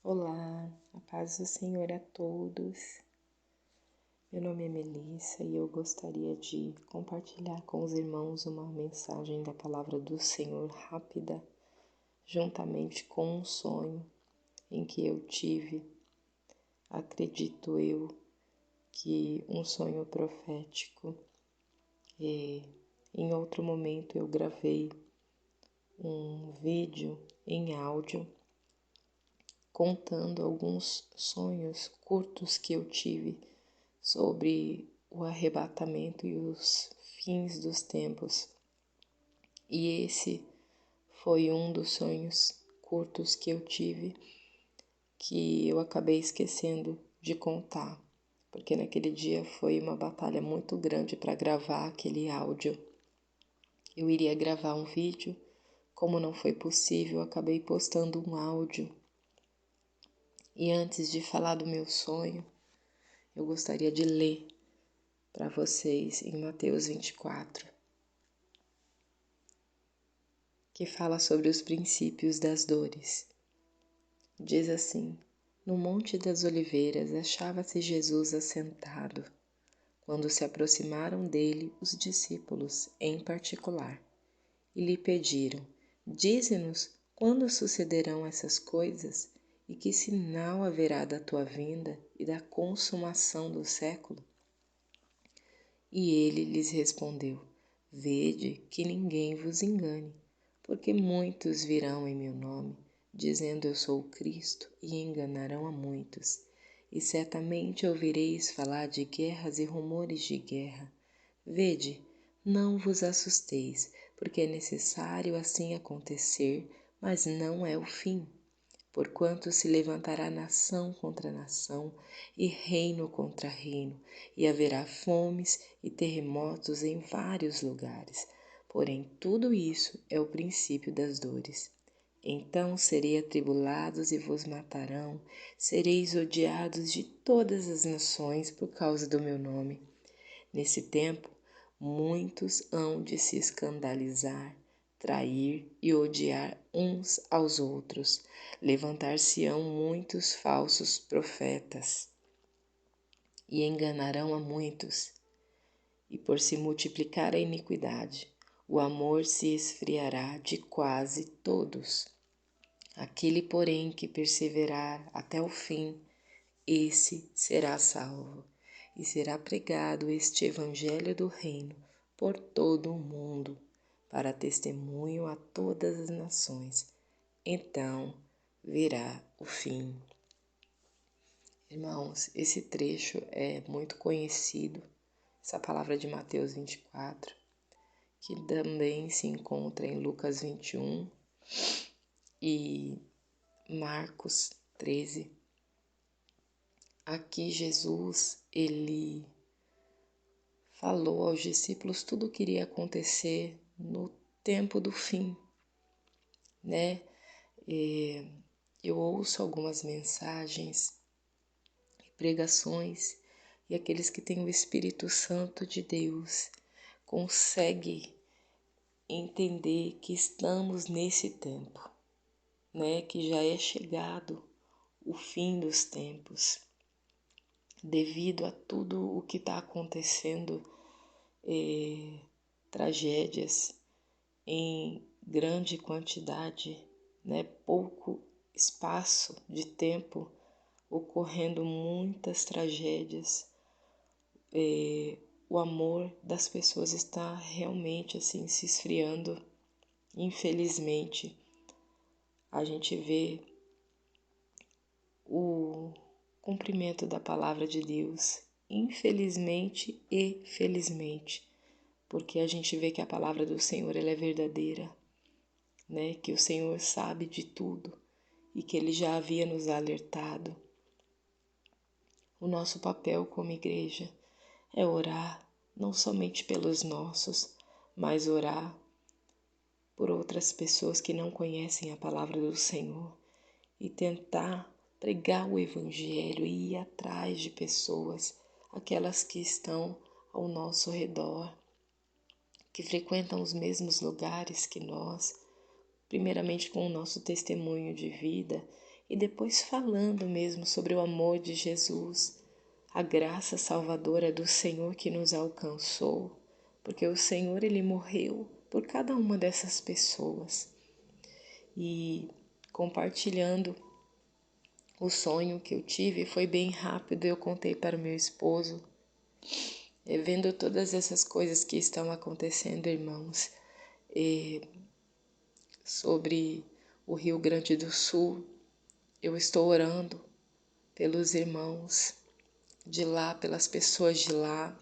Olá, a paz do Senhor a todos. Meu nome é Melissa e eu gostaria de compartilhar com os irmãos uma mensagem da palavra do Senhor rápida, juntamente com um sonho em que eu tive. Acredito eu que um sonho profético. Em outro momento eu gravei um vídeo em áudio contando alguns sonhos curtos que eu tive sobre o arrebatamento e os fins dos tempos. E esse foi um dos sonhos curtos que eu tive que eu acabei esquecendo de contar, porque naquele dia foi uma batalha muito grande para gravar aquele áudio. Eu iria gravar um vídeo, como não foi possível, acabei postando um áudio. E antes de falar do meu sonho, eu gostaria de ler para vocês em Mateus 24, que fala sobre os princípios das dores. Diz assim: No Monte das Oliveiras achava-se Jesus assentado, quando se aproximaram dele os discípulos em particular, e lhe pediram: Dize-nos quando sucederão essas coisas, e que sinal haverá da tua vinda e da consumação do século? E ele lhes respondeu: Vede que ninguém vos engane, porque muitos virão em meu nome, dizendo eu sou o Cristo, e enganarão a muitos. E certamente ouvireis falar de guerras e rumores de guerra. Vede, não vos assusteis, porque é necessário assim acontecer, mas não é o fim. Porquanto se levantará nação contra nação e reino contra reino, e haverá fomes e terremotos em vários lugares. Porém, tudo isso é o princípio das dores. Então serei atribulados e vos matarão, sereis odiados de todas as nações por causa do meu nome. Nesse tempo, muitos hão de se escandalizar, trair e odiar uns aos outros. Levantar-se-ão muitos falsos profetas e enganarão a muitos. E por se multiplicar a iniquidade, o amor se esfriará de quase todos. Aquele, porém, que perseverar até o fim, esse será salvo. E será pregado este evangelho do reino por todo o mundo, para testemunho a todas as nações. Então virá o fim. Irmãos, esse trecho é muito conhecido, essa palavra de Mateus 24, que também se encontra em Lucas 21 e Marcos 13. Aqui Jesus, ele falou aos discípulos tudo o que iria acontecer no tempo do fim, né? Eu ouço algumas mensagens e pregações e aqueles que têm o Espírito Santo de Deus conseguem entender que estamos nesse tempo, né? Que já é chegado o fim dos tempos, devido a tudo o que está acontecendo, tragédias em grande quantidade, né? Pouco espaço de tempo, ocorrendo muitas tragédias. O amor das pessoas está realmente assim se esfriando. Infelizmente, a gente vê o cumprimento da palavra de Deus, infelizmente e felizmente, porque a gente vê que a palavra do Senhor ela é verdadeira, né? Que o Senhor sabe de tudo e que Ele já havia nos alertado. O nosso papel como igreja é orar não somente pelos nossos, mas orar por outras pessoas que não conhecem a palavra do Senhor e tentar pregar o Evangelho e ir atrás de pessoas, aquelas que estão ao nosso redor, que frequentam os mesmos lugares que nós, primeiramente com o nosso testemunho de vida e depois falando mesmo sobre o amor de Jesus, a graça salvadora do Senhor que nos alcançou, porque o Senhor, Ele morreu por cada uma dessas pessoas. E compartilhando o sonho que eu tive, foi bem rápido, eu contei para o meu esposo, vendo todas essas coisas que estão acontecendo, irmãos, sobre o Rio Grande do Sul. Eu estou orando pelos irmãos de lá, pelas pessoas de lá,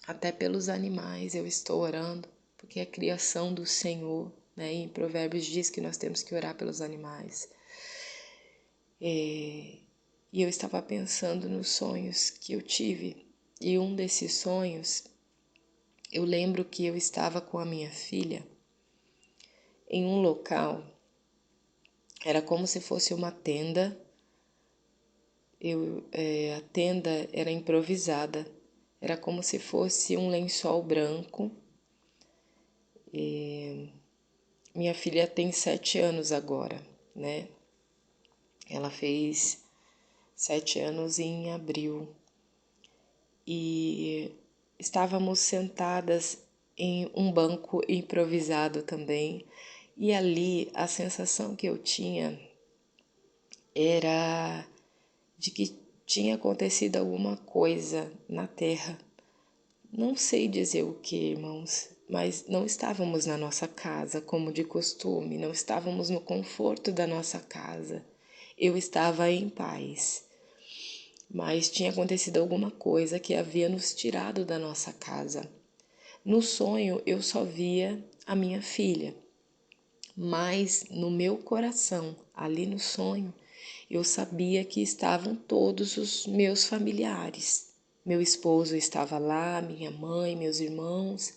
até pelos animais eu estou orando, porque é a criação do Senhor, né? Em Provérbios diz que nós temos que orar pelos animais. E eu estava pensando nos sonhos que eu tive, e um desses sonhos, eu lembro que eu estava com a minha filha em um local, era como se fosse uma tenda. A tenda era improvisada, era como se fosse um lençol branco. Minha filha tem 7 anos agora, né? Ela fez 7 anos em abril. E estávamos sentadas em um banco improvisado também. E ali a sensação que eu tinha era de que tinha acontecido alguma coisa na terra. Não sei dizer o que, irmãos, mas não estávamos na nossa casa como de costume, não estávamos no conforto da nossa casa. Eu estava em paz, mas tinha acontecido alguma coisa que havia nos tirado da nossa casa. No sonho eu só via a minha filha, mas no meu coração, ali no sonho, eu sabia que estavam todos os meus familiares. Meu esposo estava lá, minha mãe, meus irmãos,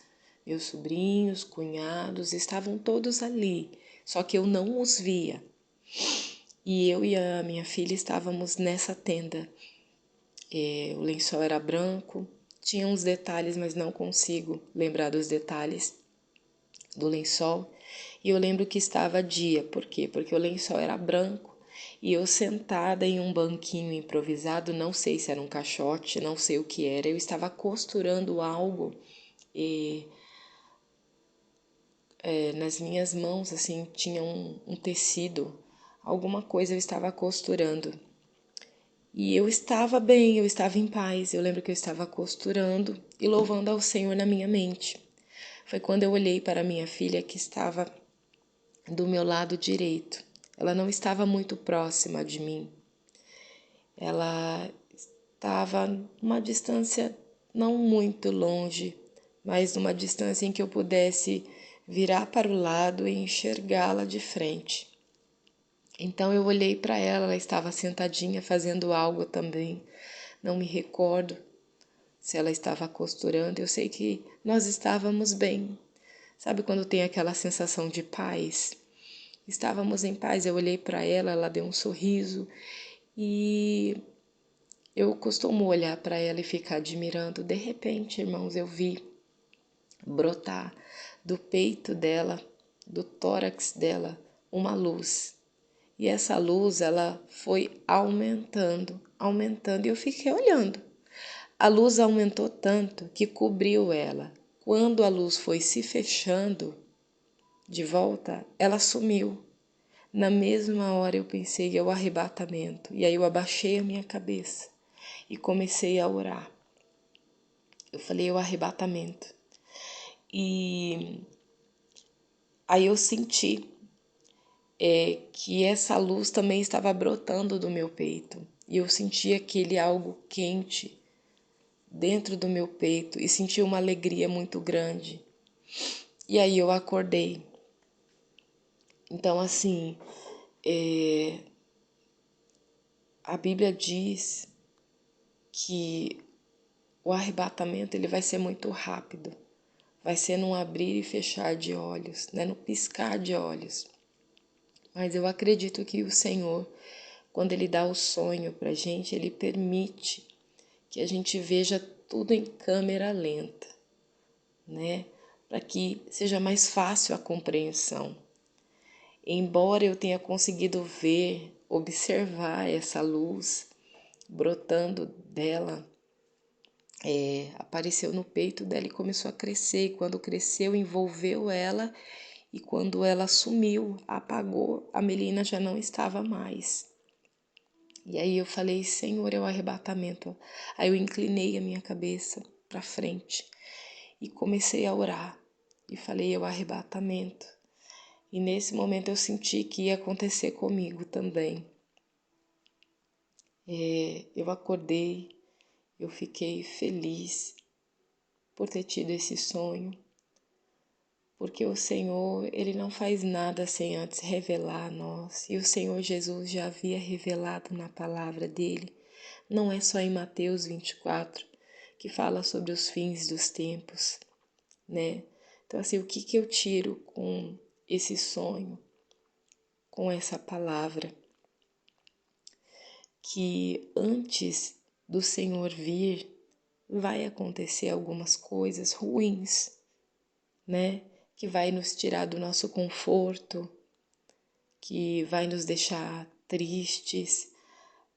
meus sobrinhos, cunhados, estavam todos ali, só que eu não os via. E eu e a minha filha estávamos nessa tenda. O lençol era branco, tinha uns detalhes, mas não consigo lembrar dos detalhes do lençol. E eu lembro que estava dia, por quê? Porque o lençol era branco e eu sentada em um banquinho improvisado, não sei se era um caixote, não sei o que era, eu estava costurando algo e nas minhas mãos, assim, tinha um tecido, alguma coisa eu estava costurando. E eu estava bem, eu estava em paz, eu lembro que eu estava costurando e louvando ao Senhor na minha mente. Foi quando eu olhei para minha filha que estava do meu lado direito. Ela não estava muito próxima de mim. Ela estava numa distância não muito longe, mas numa distância em que eu pudesse virar para o lado e enxergá-la de frente. Então eu olhei para ela, ela estava sentadinha fazendo algo também. Não me recordo se ela estava costurando, eu sei que nós estávamos bem. Sabe quando tem aquela sensação de paz? Estávamos em paz, eu olhei para ela, ela deu um sorriso e eu costumo olhar para ela e ficar admirando. De repente, irmãos, eu vi brotar do peito dela, do tórax dela, uma luz. E essa luz, ela foi aumentando, aumentando, e eu fiquei olhando. A luz aumentou tanto que cobriu ela. Quando a luz foi se fechando de volta, ela sumiu. Na mesma hora eu pensei, é o arrebatamento. E aí eu abaixei a minha cabeça e comecei a orar. Eu falei, é o arrebatamento. E aí eu senti que essa luz também estava brotando do meu peito. E eu senti aquele algo quente dentro do meu peito e senti uma alegria muito grande. E aí eu acordei. Então, assim, a Bíblia diz que o arrebatamento ele vai ser muito rápido. Vai ser num abrir e fechar de olhos, né? No piscar de olhos. Mas eu acredito que o Senhor, quando Ele dá o sonho para a gente, Ele permite que a gente veja tudo em câmera lenta, né? Para que seja mais fácil a compreensão. Embora eu tenha conseguido ver observar essa luz brotando dela, apareceu no peito dela e começou a crescer. E quando cresceu, envolveu ela, e quando ela sumiu, apagou, a Melina já não estava mais. E aí eu falei, Senhor, é o arrebatamento. Aí eu inclinei a minha cabeça para frente e comecei a orar. E falei, é o arrebatamento. E nesse momento eu senti que ia acontecer comigo também. Eu acordei, eu fiquei feliz por ter tido esse sonho, porque o Senhor, Ele não faz nada sem antes revelar a nós. E o Senhor Jesus já havia revelado na palavra dele. Não é só em Mateus 24 que fala sobre os fins dos tempos, né? Então, assim, o que eu tiro com esse sonho, com essa palavra? Que antes do Senhor vir, vai acontecer algumas coisas ruins, né? Que vai nos tirar do nosso conforto, que vai nos deixar tristes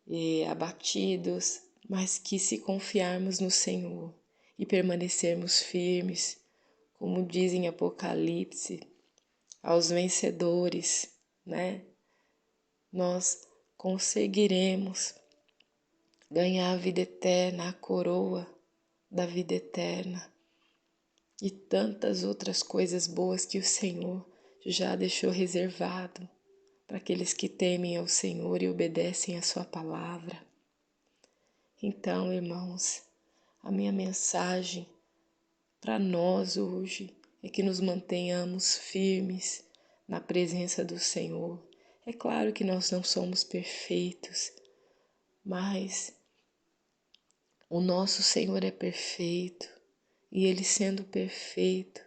e abatidos, mas que se confiarmos no Senhor e permanecermos firmes, como diz em Apocalipse, aos vencedores, né? Nós conseguiremos ganhar a vida eterna, a coroa da vida eterna e tantas outras coisas boas que o Senhor já deixou reservado para aqueles que temem ao Senhor e obedecem a sua palavra. Então, irmãos, a minha mensagem para nós hoje é que nos mantenhamos firmes na presença do Senhor. É claro que nós não somos perfeitos, mas o nosso Senhor é perfeito, e Ele sendo perfeito,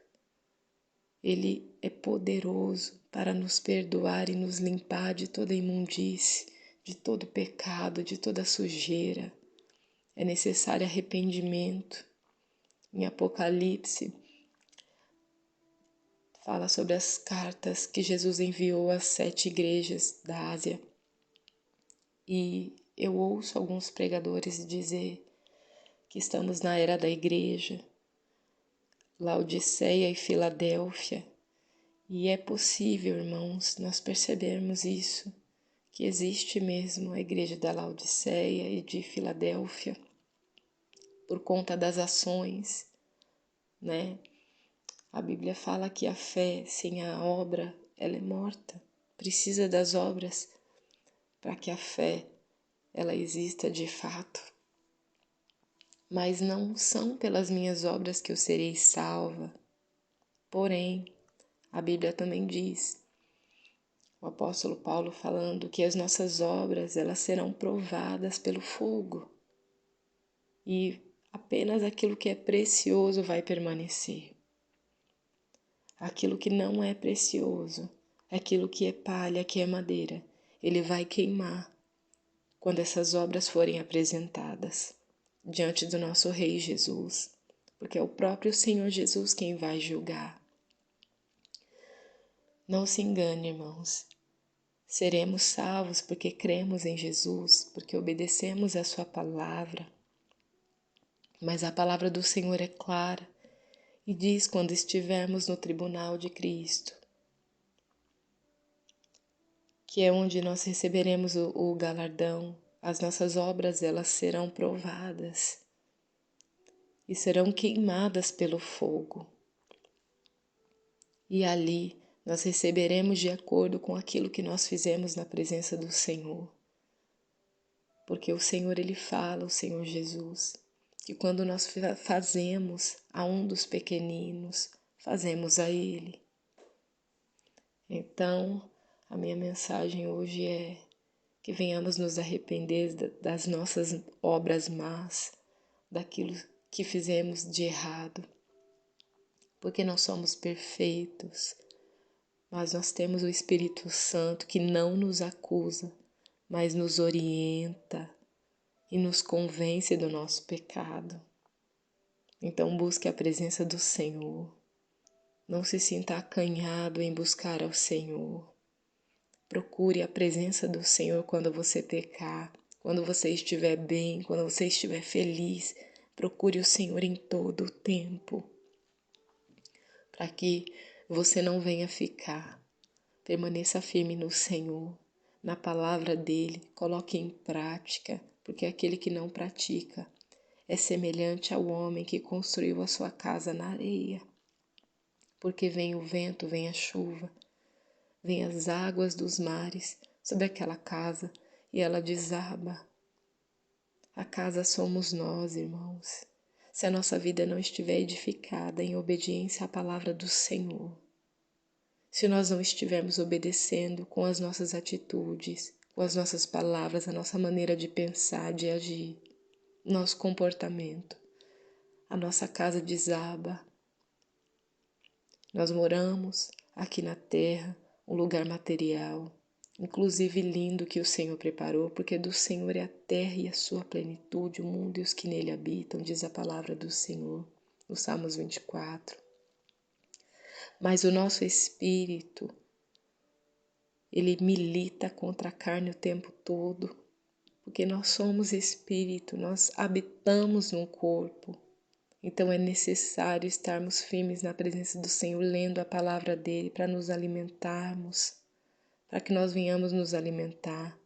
Ele é poderoso para nos perdoar e nos limpar de toda imundície, de todo pecado, de toda sujeira. É necessário arrependimento. Em Apocalipse, fala sobre as cartas que Jesus enviou às 7 igrejas da Ásia. E eu ouço alguns pregadores dizer que estamos na era da igreja, Laodiceia e Filadélfia. E é possível, irmãos, nós percebermos isso, que existe mesmo a igreja da Laodiceia e de Filadélfia, por conta das ações, né? A Bíblia fala que a fé sem a obra, ela é morta. Precisa das obras para que a fé, ela exista de fato. Mas não são pelas minhas obras que eu serei salva. Porém, a Bíblia também diz, o apóstolo Paulo falando que as nossas obras, elas serão provadas pelo fogo. E apenas aquilo que é precioso vai permanecer. Aquilo que não é precioso, aquilo que é palha, que é madeira, ele vai queimar quando essas obras forem apresentadas diante do nosso Rei Jesus, porque é o próprio Senhor Jesus quem vai julgar. Não se engane, irmãos. Seremos salvos porque cremos em Jesus, porque obedecemos a sua palavra. Mas a palavra do Senhor é clara e diz quando estivermos no tribunal de Cristo, que é onde nós receberemos o galardão. As nossas obras, elas serão provadas e serão queimadas pelo fogo. E ali nós receberemos de acordo com aquilo que nós fizemos na presença do Senhor. Porque o Senhor, Ele fala, o Senhor Jesus, que quando nós fazemos a um dos pequeninos, fazemos a Ele. Então, a minha mensagem hoje é que venhamos nos arrepender das nossas obras más, daquilo que fizemos de errado, porque não somos perfeitos, mas nós temos o Espírito Santo que não nos acusa, mas nos orienta e nos convence do nosso pecado. Então busque a presença do Senhor. Não se sinta acanhado em buscar ao Senhor, Procure a presença do Senhor quando você pecar, quando você estiver bem, quando você estiver feliz. Procure o Senhor em todo o tempo, para que você não venha ficar. Permaneça firme no Senhor, na palavra dele, coloque em prática, porque aquele que não pratica é semelhante ao homem que construiu a sua casa na areia. Porque vem o vento, vem a chuva, vem as águas dos mares sobre aquela casa e ela desaba. A casa somos nós, irmãos. Se a nossa vida não estiver edificada em obediência à palavra do Senhor, se nós não estivermos obedecendo com as nossas atitudes, com as nossas palavras, a nossa maneira de pensar, de agir, nosso comportamento, a nossa casa desaba. Nós moramos aqui na terra, um lugar material, inclusive lindo que o Senhor preparou, porque do Senhor é a terra e a sua plenitude, o mundo e os que nele habitam, diz a palavra do Senhor, no Salmos 24. Mas o nosso espírito, ele milita contra a carne o tempo todo, porque nós somos espírito, nós habitamos num corpo. Então é necessário estarmos firmes na presença do Senhor, lendo a palavra dele para nos alimentarmos, para que nós venhamos nos alimentar.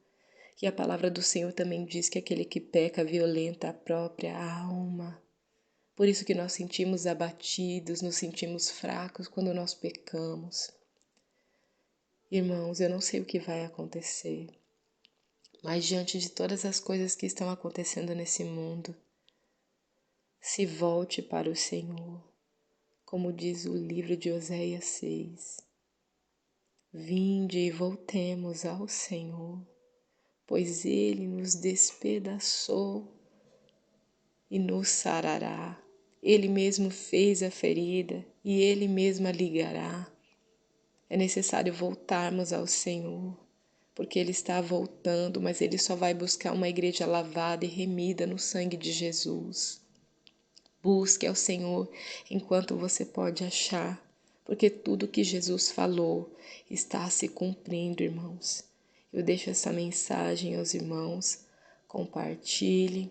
E a palavra do Senhor também diz que aquele que peca violenta a própria alma. Por isso que nós sentimos abatidos, nos sentimos fracos quando nós pecamos. Irmãos, eu não sei o que vai acontecer, mas diante de todas as coisas que estão acontecendo nesse mundo, se volte para o Senhor, como diz o livro de Oséias 6. Vinde e voltemos ao Senhor, pois Ele nos despedaçou e nos sarará. Ele mesmo fez a ferida e Ele mesmo a ligará. É necessário voltarmos ao Senhor, porque Ele está voltando, mas Ele só vai buscar uma igreja lavada e remida no sangue de Jesus. Busque ao Senhor enquanto você pode achar, porque tudo que Jesus falou está se cumprindo, irmãos. Eu deixo essa mensagem aos irmãos, compartilhe,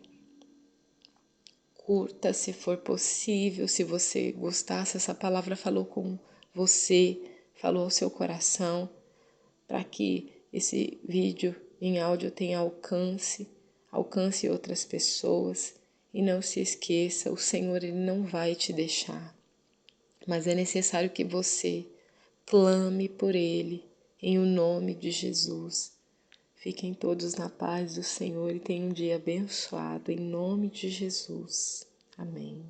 curta se for possível, se você gostar, se essa palavra falou com você, falou ao seu coração, para que esse vídeo em áudio tenha alcance outras pessoas. E não se esqueça, o Senhor ele não vai te deixar, mas é necessário que você clame por Ele, em o nome de Jesus. Fiquem todos na paz do Senhor e tenham um dia abençoado, em nome de Jesus. Amém.